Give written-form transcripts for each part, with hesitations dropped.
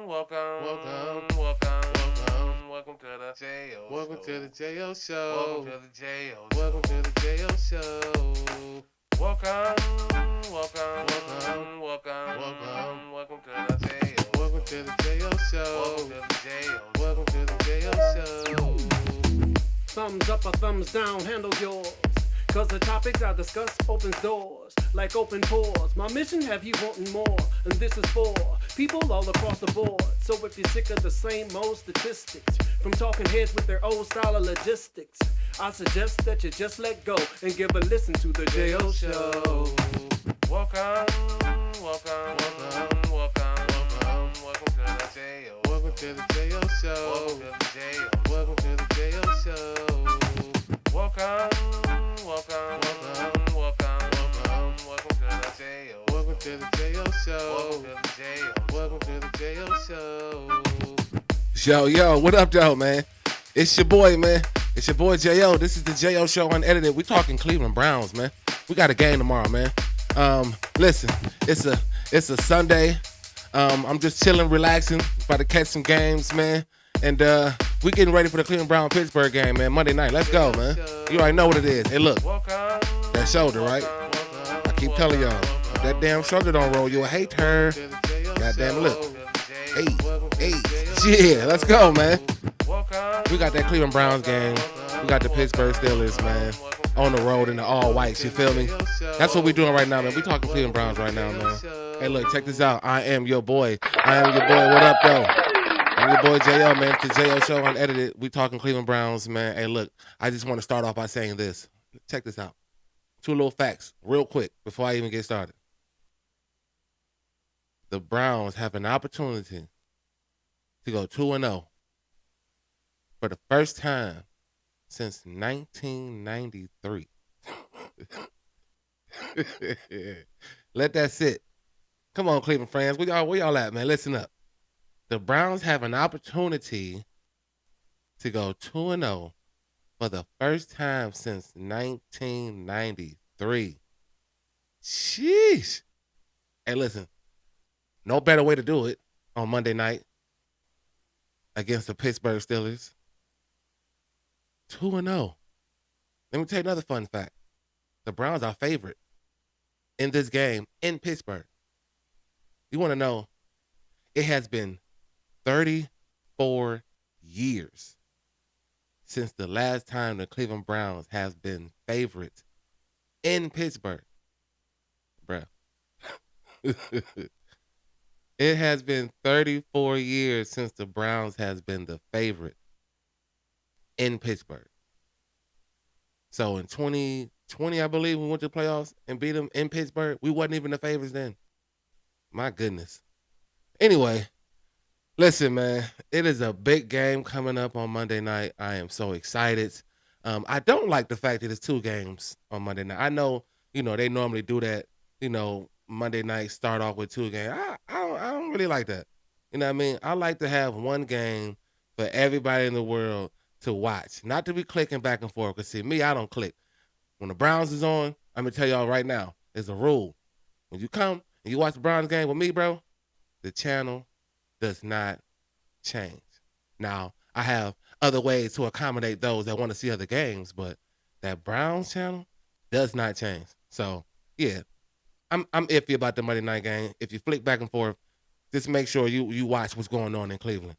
Welcome to the J.O. Welcome to the Show. J.O. Welcome Show. to the J.O. Welcome to the Show. J.O. Show. Welcome, Welcome. welcome, Welcome. welcome, welcome to the J.O. Welcome to the Show. J.O. Welcome Show. to the J.O. Welcome to the J.O. Show. Thumbs up or thumbs down, handle yours. Cause the topics I discuss opens doors, like open pores. My mission have you wanting more, and this is for people all across the board. So if you're sick of the same old statistics, from talking heads with their old style of logistics, I suggest that you just let go and give a listen to the J.O. Show. Welcome, welcome, welcome, welcome, welcome to the J.O. Welcome to the J.O. Show. Welcome to the J.O. Welcome to the J.O. Show. Welcome, welcome, welcome, welcome to the J.O. Welcome to the J.O. Show. Welcome to the J.O. Welcome to the J.O. Show. Yo, what up, though, man? It's your boy, man. It's your boy, J.O. This is the J.O. Show Unedited. We talking Cleveland Browns, man. We got a game tomorrow, man. Listen, it's a Sunday. I'm just chilling, relaxing, about to catch some games, man. And we getting ready for the Cleveland Brown Pittsburgh game, man. Monday night. Let's go, man. You already know what it is. Hey, look, that shoulder, right? I keep telling y'all, if that damn shoulder don't roll, you'll hate her. Goddamn, look. Hey, yeah, let's go, man. We got that Cleveland Browns game. We got the Pittsburgh Steelers, man, on the road in the all whites. You feel me? That's what we doing right now, man. We talking Cleveland Browns right now, man. Hey, look, check this out. I am your boy. What up, though? I'm your boy J.O., man. It's the J.O. Show Unedited. We talking Cleveland Browns, man. Hey, look, I just want to start off by saying this. Check this out. Two little facts, real quick, before I even get started. The Browns have an opportunity to go 2-0 for the first time since 1993. Let that sit. Come on, Cleveland fans. Where y'all at, man? Listen up. The Browns have an opportunity to go 2-0 for the first time since 1993. Sheesh. Hey, listen. No better way to do it on Monday night against the Pittsburgh Steelers. 2-0. Let me tell you another fun fact. The Browns are favorite in this game in Pittsburgh. You want to know, it has been 34 years since the last time the Cleveland Browns have been favorites in Pittsburgh. Bruh. It has been 34 years since the Browns has been the favorite in Pittsburgh. So in 2020, I believe, we went to the playoffs and beat them in Pittsburgh. We wasn't even the favorites then. My goodness. Anyway, listen, man, it is a big game coming up on Monday night. I am so excited. I don't like the fact that it's two games on Monday night. I know, they normally do that, Monday night start off with two games. I don't really like that. You know what I mean? I like to have one game for everybody in the world to watch, not to be clicking back and forth. Because see, me, I don't click. When the Browns is on, I'm going to tell y'all right now, there's a rule. When you come and you watch the Browns game with me, bro, the channel does not change. Now, I have other ways to accommodate those that want to see other games, but that Browns channel does not change. So, yeah, I'm iffy about the Monday night game. If you flick back and forth, just make sure you watch what's going on in Cleveland.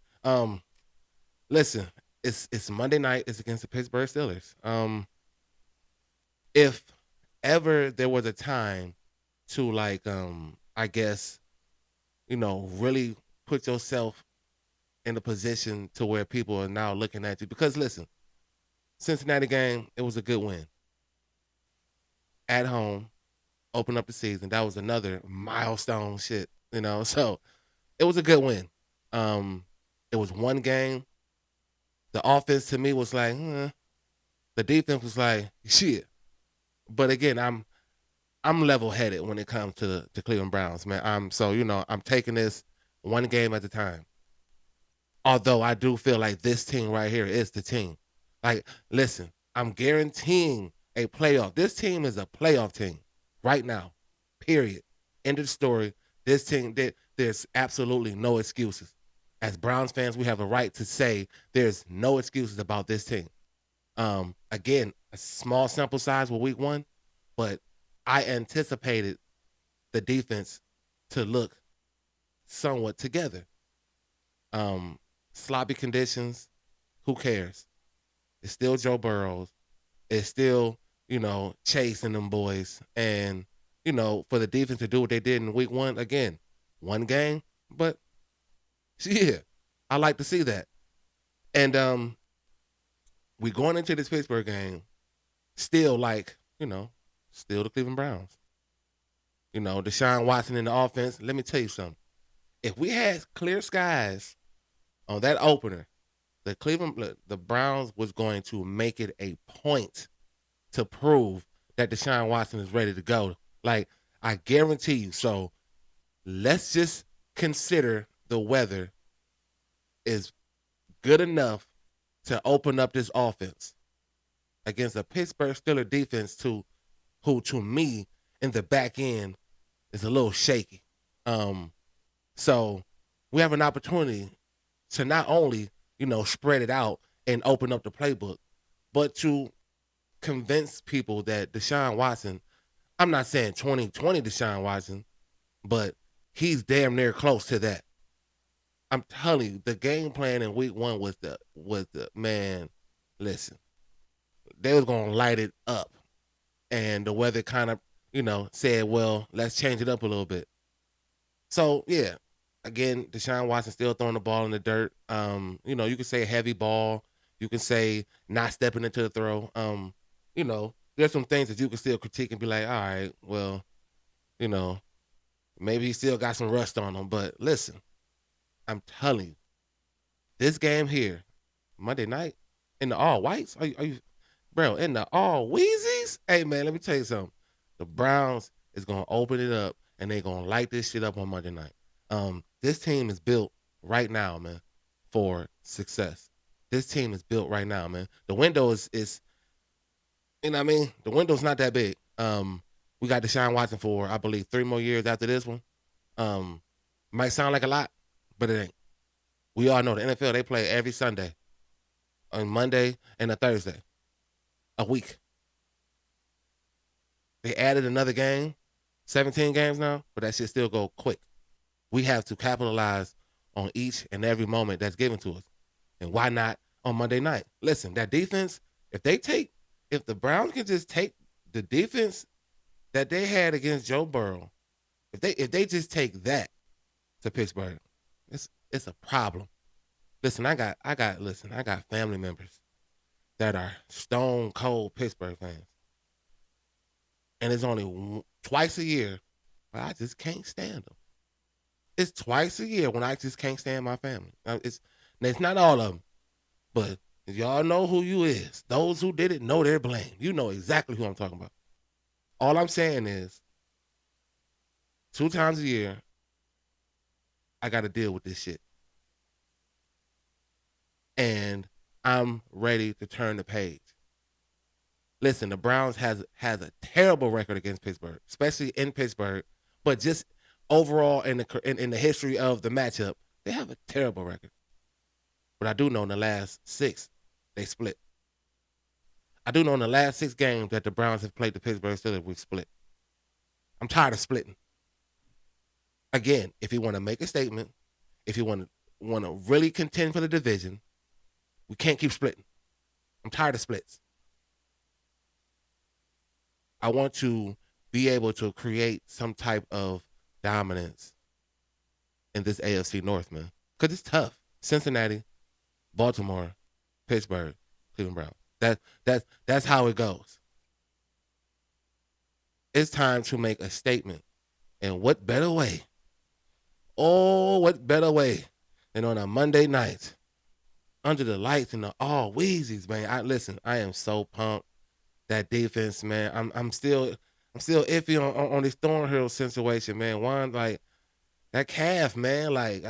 Listen, it's Monday night. It's against the Pittsburgh Steelers. If ever there was a time to I guess, really put yourself in a position to where people are now looking at you. Because listen, Cincinnati game, it was a good win. At home, open up the season. That was another milestone shit, So it was a good win. It was one game. The offense to me was like, the defense was like, shit. But again, I'm level-headed when it comes to the Cleveland Browns, man. I'm taking this one game at a time. Although I do feel like this team right here is the team. Like, listen, I'm guaranteeing a playoff. This team is a playoff team right now, period. End of the story. This team, there's absolutely no excuses. As Browns fans, we have a right to say there's no excuses about this team. Again, a small sample size with week 1, but I anticipated the defense to look somewhat together. Sloppy conditions, who cares? It's still Joe Burrows. It's still, Chase and them boys. And, for the defense to do what they did in week 1, again, one game, but yeah, I like to see that. And we going into this Pittsburgh game still still the Cleveland Browns. Deshaun Watson in the offense. Let me tell you something. If we had clear skies on that opener, the Browns was going to make it a point to prove that Deshaun Watson is ready to go. Like, I guarantee you. So let's just consider the weather is good enough to open up this offense against a Pittsburgh Steelers defense who to me in the back end is a little shaky. So we have an opportunity to not only, spread it out and open up the playbook, but to convince people that Deshaun Watson, I'm not saying 2020 Deshaun Watson, but he's damn near close to that. I'm telling you, the game plan in week 1 was the man, listen, they was gonna light it up. And the weather kind of, said, well, let's change it up a little bit. So yeah, again, Deshaun Watson still throwing the ball in the dirt. You can say heavy ball, you can say not stepping into the throw. There's some things that you can still critique and be like, all right, well, maybe he still got some rust on him. But listen, I'm telling you, this game here, Monday night, in the all whites, are you bro, in the all Wheezies? Hey man, let me tell you something. The Browns is gonna open it up and they're gonna light this shit up on Monday night. This team is built right now, man, for success. This team is built right now, man. The window is you know what I mean? The window's not that big. We got Deshaun Watson for, I believe, 3 more years after this one. Might sound like a lot, but it ain't. We all know the NFL, they play every Sunday, on Monday and a Thursday, a week. They added another game, 17 games now, but that shit still go quick. We have to capitalize on each and every moment that's given to us. And why not on Monday night? Listen, that defense, if the Browns can just take the defense that they had against Joe Burrow, if they just take that to Pittsburgh, it's a problem. Listen, I got family members that are stone cold Pittsburgh fans. And it's only twice a year where I just can't stand them. It's twice a year when I just can't stand my family. It's not all of them, but y'all know who you is. Those who did it know their blame. You know exactly who I'm talking about. All I'm saying is 2 times a year, I got to deal with this shit. And I'm ready to turn the page. Listen, the Browns has a terrible record against Pittsburgh, especially in Pittsburgh, but just overall in the history of the matchup, they have a terrible record. But I do know in the last 6, they split. I do know in the last 6 games that the Browns have played the Pittsburgh Steelers, we've split. I'm tired of splitting. Again, if you want to make a statement, if you want to really contend for the division, we can't keep splitting. I'm tired of splits. I want to be able to create some type of dominance in this AFC North, man. Because it's tough. Cincinnati, Baltimore, Pittsburgh, Cleveland Browns. That's how it goes. It's time to make a statement. And what better way? Oh, what better way than on a Monday night under the lights and the all Wheezies, man. I am so pumped. That defense, man. I'm still iffy on this Thornhill situation, man. One, like, that calf, man, like,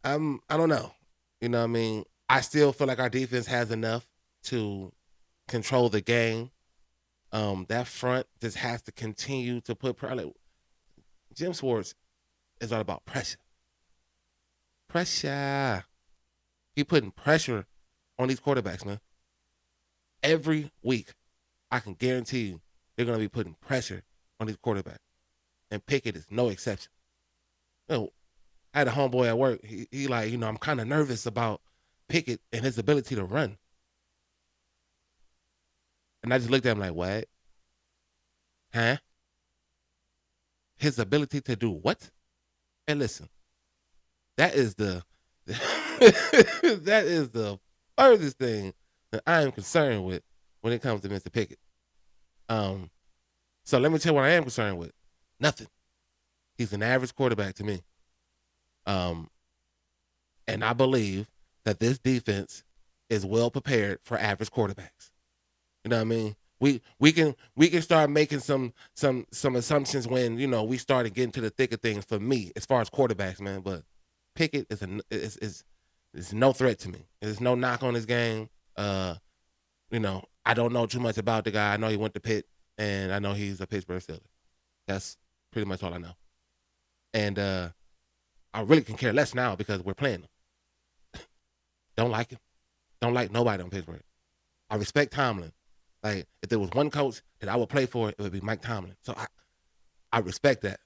I don't know. You know what I mean? I still feel like our defense has enough to control the game. That front just has to continue to put pressure. Jim Schwartz is all about pressure. pressure. He putting pressure on these quarterbacks, man. Every week, I can guarantee you they're going to be putting pressure on these quarterbacks. And Pickett is no exception. You know, I had a homeboy at work. He like, I'm kind of nervous about Pickett and his ability to run. And I just looked at him like, what? Huh? His ability to do what? And listen, that is the that is the furthest thing that I am concerned with when it comes to Mr. Pickett. So let me tell you what I am concerned with. Nothing. He's an average quarterback to me. And I believe that this defense is well prepared for average quarterbacks. You know what I mean? We can start making some assumptions when we started getting to the thick of things for me as far as quarterbacks, man. But Pickett is no threat to me. There's no knock on his game. I don't know too much about the guy. I know he went to Pitt, and I know he's a Pittsburgh Steeler. That's pretty much all I know. And I really can care less now because we're playing him. Don't like him. Don't like nobody on Pittsburgh. I respect Tomlin. Like, if there was one coach that I would play for, it would be Mike Tomlin. So I respect that.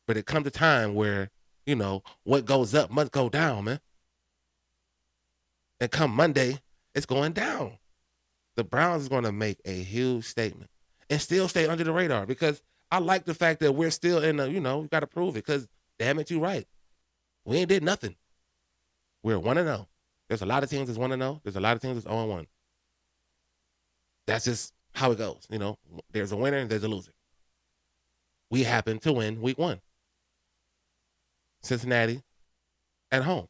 But it comes a time where, what goes up must go down, man. And come Monday, it's going down. The Browns is going to make a huge statement and still stay under the radar because I like the fact that we're still in the, we got to prove it because, damn it, you're right. We ain't did nothing. We're 1-0. There's a lot of teams that's 1-0. There's a lot of teams that's 0-1. That's just how it goes. There's a winner and there's a loser. We happen to win week 1. Cincinnati at home.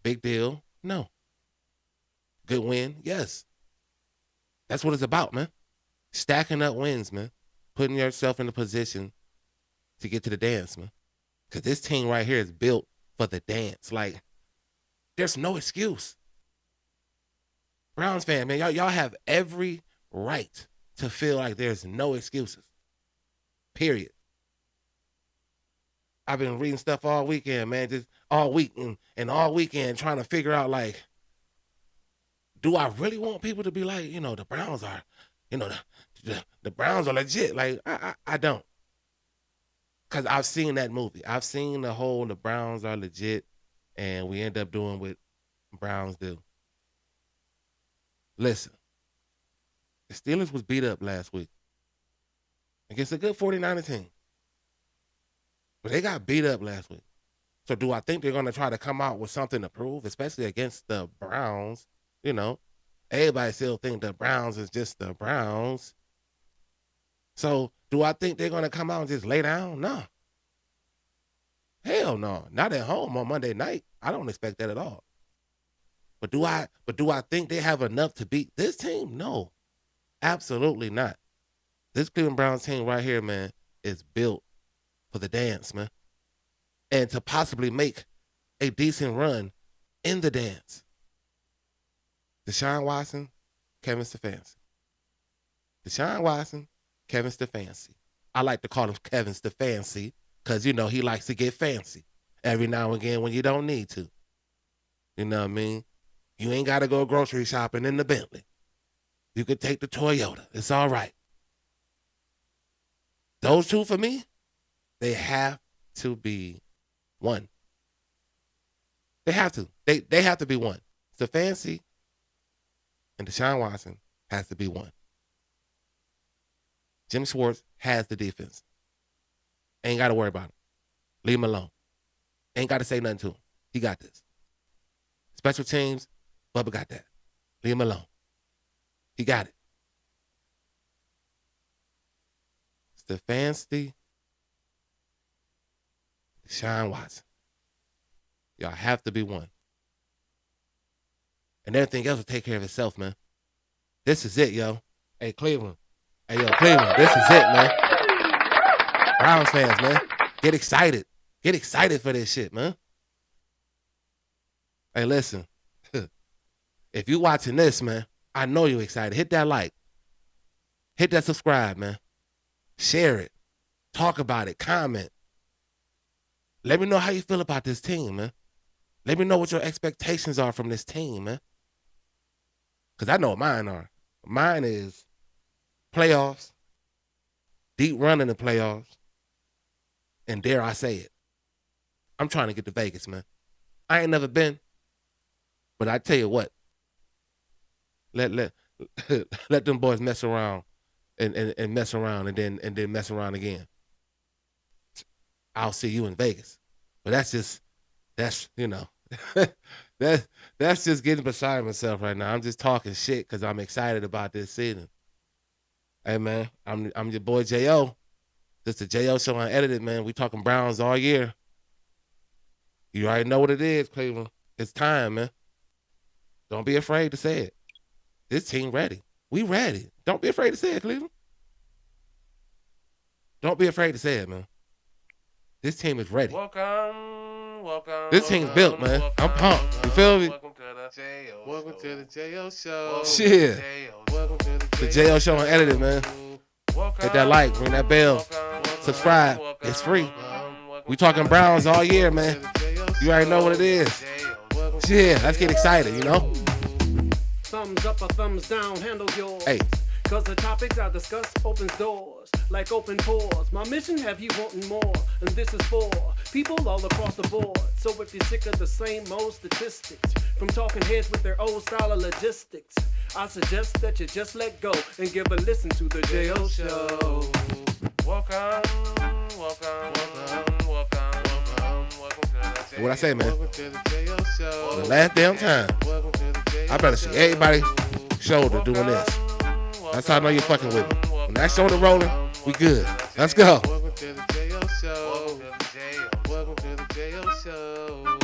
Big deal? No. Good win? Yes. That's what it's about, man. Stacking up wins, man. Putting yourself in a position to get to the dance, man. Because this team right here is built for the dance. Like, there's no excuse. Browns fan, man, y'all have every right to feel like there's no excuses. Period. I've been reading stuff all weekend, man, just all week and all weekend trying to figure out, like, do I really want people to be like, the Browns are, the Browns are legit? Like, I don't. Because I've seen that movie. I've seen the Browns are legit, and we end up doing what Browns do. Listen, the Steelers was beat up last week against a good 49er team. But they got beat up last week. So do I think they're going to try to come out with something to prove, especially against the Browns? Everybody still think the Browns is just the Browns. So do I think they're going to come out and just lay down? No. Hell no. Not at home on Monday night. I don't expect that at all. But do I think they have enough to beat this team? No. Absolutely not. This Cleveland Browns team right here, man, is built for the dance, man. And to possibly make a decent run in the dance. Deshaun Watson, Kevin Stefanski. Deshaun Watson, Kevin Stefanski. I like to call him Kevin Stefanski because, he likes to get fancy every now and again when you don't need to. You know what I mean? You ain't got to go grocery shopping in the Bentley. You could take the Toyota. It's all right. Those two for me, they have to be one. They have to. They have to be one. Stefanski and Deshaun Watson has to be one. Jim Schwartz has the defense. Ain't got to worry about him. Leave him alone. Ain't got to say nothing to him. He got this. Special teams, Bubba got that. Leave him alone. He got it. Stefanski, Deshaun Watson. Y'all have to be one. And everything else will take care of itself, man. This is it, yo. Hey, Cleveland. Hey, yo, Cleveland. This is it, man. Browns fans, man. Get excited. Get excited for this shit, man. Hey, listen. If you watching this, man, I know you're excited. Hit that like. Hit that subscribe, man. Share it. Talk about it. Comment. Let me know how you feel about this team, man. Let me know what your expectations are from this team, man. Because I know what mine are. Mine is playoffs, deep run in the playoffs, and dare I say it, I'm trying to get to Vegas, man. I ain't never been, but I tell you what, let let them boys mess around and mess around and then mess around again. I'll see you in Vegas. But that's you know that's just getting beside myself right now. I'm just talking shit because I'm excited about this season. Hey man, I'm your boy J.O. This is the J.O. Show Unedited, man. We talking Browns all year. You already know what it is, Cleveland. It's time, man. Don't be afraid to say it. This team ready. We ready. Don't be afraid to say it, Cleveland. Don't be afraid to say it, man. This team is ready. Welcome. This team's built, man. I'm pumped. You feel me? Welcome to the J.O. Show. Shit. Welcome to The J.O. Show Unedited, man. Hit that like, ring that bell, subscribe. It's free. We talking Browns all year, man. You already know what it is. Yeah, let's get excited, you know? Thumbs up or thumbs down, handle yours. Hey. Cause the topics I discuss opens doors, like open pores. My mission have you wanting more, and this is for people all across the board. So if you're sick of the same old statistics, from talking heads with their old style of logistics, I suggest that you just let go and give a listen to the J.O. Show. Welcome to What I say, man? the J.O. Show. The last damn time. I better see everybody shoulder doing this. That's how I know you're fucking with me. When that shoulder rolling, we good. Let's go. Welcome to the J.O. Show. Welcome to the J.O. Show.